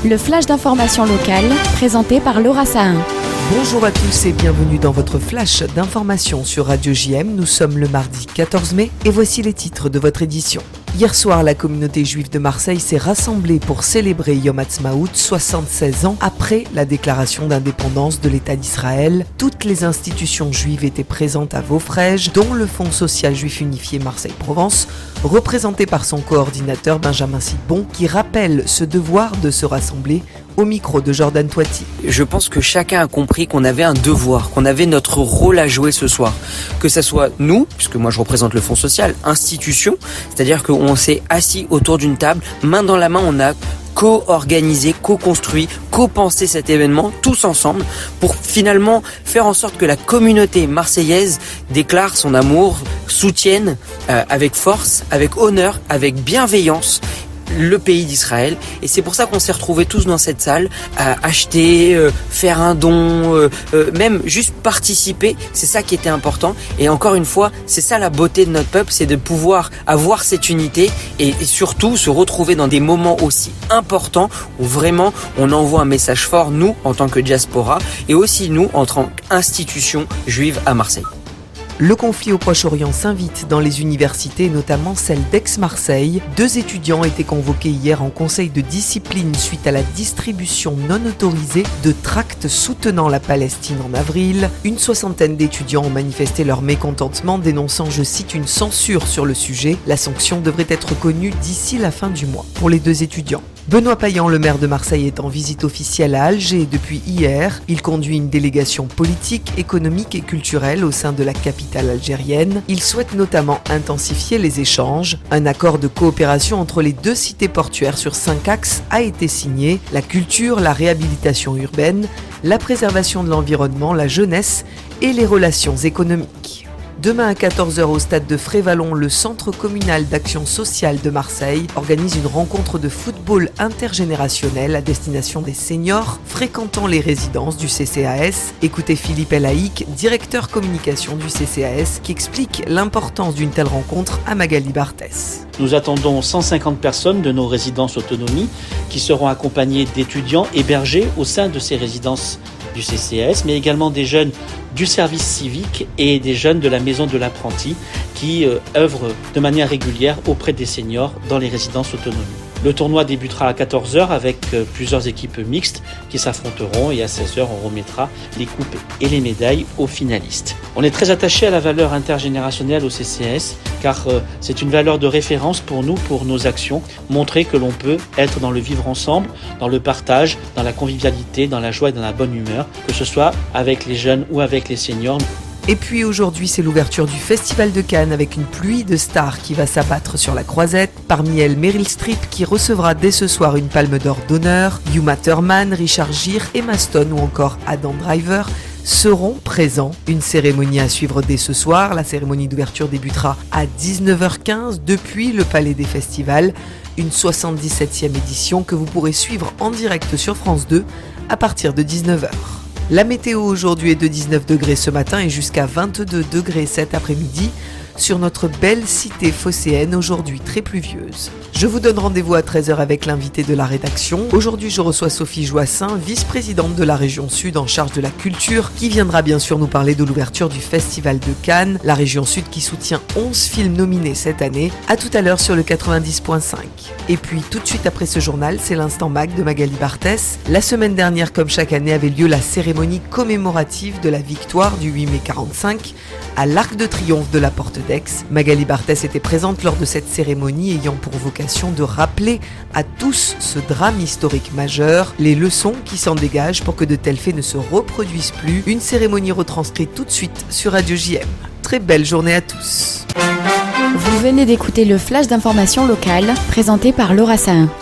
Le flash d'information locale, présenté par Laura Sahin. Bonjour à tous et bienvenue dans votre flash d'information sur Radio JM. Nous sommes le mardi 14 mai et voici les titres de votre édition. Hier soir, la communauté juive de Marseille s'est rassemblée pour célébrer Yom Ha'atzmaut, 76 ans après la déclaration d'indépendance de l'État d'Israël. Toutes les institutions juives étaient présentes à Vaufrèges, dont le Fonds social juif unifié Marseille-Provence, représenté par son coordinateur Benjamin Sidbon, qui rappelle ce devoir de se rassembler au micro de Jordan Toiti. Je pense que chacun a compris qu'on avait un devoir, qu'on avait notre rôle à jouer ce soir. Que ça soit nous, puisque moi je représente le Fonds social, institution, c'est-à-dire qu'on s'est assis autour d'une table, main dans la main, on a co-organisé, co-construit, co-pensé cet événement tous ensemble pour finalement faire en sorte que la communauté marseillaise déclare son amour, soutienne avec force, avec honneur, avec bienveillance le pays d'Israël. Et c'est pour ça qu'on s'est retrouvés tous dans cette salle à acheter, faire un don, même juste participer. C'est ça qui était important. Et encore une fois, c'est ça la beauté de notre peuple, c'est de pouvoir avoir cette unité et surtout se retrouver dans des moments aussi importants où vraiment on envoie un message fort, nous en tant que diaspora et aussi nous en tant qu'institution juive à Marseille. Le conflit au Proche-Orient s'invite dans les universités, notamment celle d'Aix-Marseille. 2 étudiants étaient convoqués hier en conseil de discipline suite à la distribution non autorisée de tracts soutenant la Palestine en avril. Une soixantaine d'étudiants ont manifesté leur mécontentement, dénonçant, je cite, une censure sur le sujet. La sanction devrait être connue d'ici la fin du mois pour les 2 étudiants. Benoît Payan, le maire de Marseille, est en visite officielle à Alger depuis hier. Il conduit une délégation politique, économique et culturelle au sein de la capitale algérienne. Il souhaite notamment intensifier les échanges. Un accord de coopération entre les 2 cités portuaires sur 5 axes a été signé. La culture, la réhabilitation urbaine, la préservation de l'environnement, la jeunesse et les relations économiques. Demain à 14h au stade de Frévalon, le Centre communal d'action sociale de Marseille organise une rencontre de football intergénérationnel à destination des seniors fréquentant les résidences du CCAS. Écoutez Philippe Elaïc, directeur communication du CCAS, qui explique l'importance d'une telle rencontre à Magali Barthès. Nous attendons 150 personnes de nos résidences autonomie qui seront accompagnées d'étudiants hébergés au sein de ces résidences du CCAS, mais également des jeunes du service civique et des jeunes de la maison de l'apprenti qui œuvrent de manière régulière auprès des seniors dans les résidences autonomie. Le tournoi débutera à 14h avec plusieurs équipes mixtes qui s'affronteront et à 16h on remettra les coupes et les médailles aux finalistes. On est très attaché à la valeur intergénérationnelle au CCAS car c'est une valeur de référence pour nous, pour nos actions, montrer que l'on peut être dans le vivre ensemble, dans le partage, dans la convivialité, dans la joie et dans la bonne humeur, que ce soit avec les jeunes ou avec les seniors. Et puis aujourd'hui, c'est l'ouverture du Festival de Cannes avec une pluie de stars qui va s'abattre sur la croisette. Parmi elles, Meryl Streep qui recevra dès ce soir une palme d'or d'honneur. Uma Thurman, Richard Gere, Emma Stone ou encore Adam Driver seront présents. Une cérémonie à suivre dès ce soir. La cérémonie d'ouverture débutera à 19h15 depuis le Palais des Festivals. Une 77e édition que vous pourrez suivre en direct sur France 2 à partir de 19h. La météo aujourd'hui est de 19 degrés ce matin et jusqu'à 22 degrés cet après-midi sur notre belle cité phocéenne, aujourd'hui très pluvieuse. Je vous donne rendez-vous à 13h avec l'invité de la rédaction. Aujourd'hui, je reçois Sophie Joissin, vice-présidente de la région Sud en charge de la culture, qui viendra bien sûr nous parler de l'ouverture du Festival de Cannes, la région Sud qui soutient 11 films nominés cette année. À tout à l'heure sur le 90.5. Et puis tout de suite après ce journal, c'est l'instant mag de Magali Barthès. La semaine dernière, comme chaque année, avait lieu la cérémonie commémorative de la victoire du 8 mai 45 à l'Arc de Triomphe de la Porte d'Aix. Magali Barthès était présente lors de cette cérémonie ayant pour vocation de rappeler à tous ce drame historique majeur, les leçons qui s'en dégagent pour que de tels faits ne se reproduisent plus. Une cérémonie retranscrite tout de suite sur Radio JM. Très belle journée à tous. Vous venez d'écouter le flash d'information locale, présenté par Laura Sahin.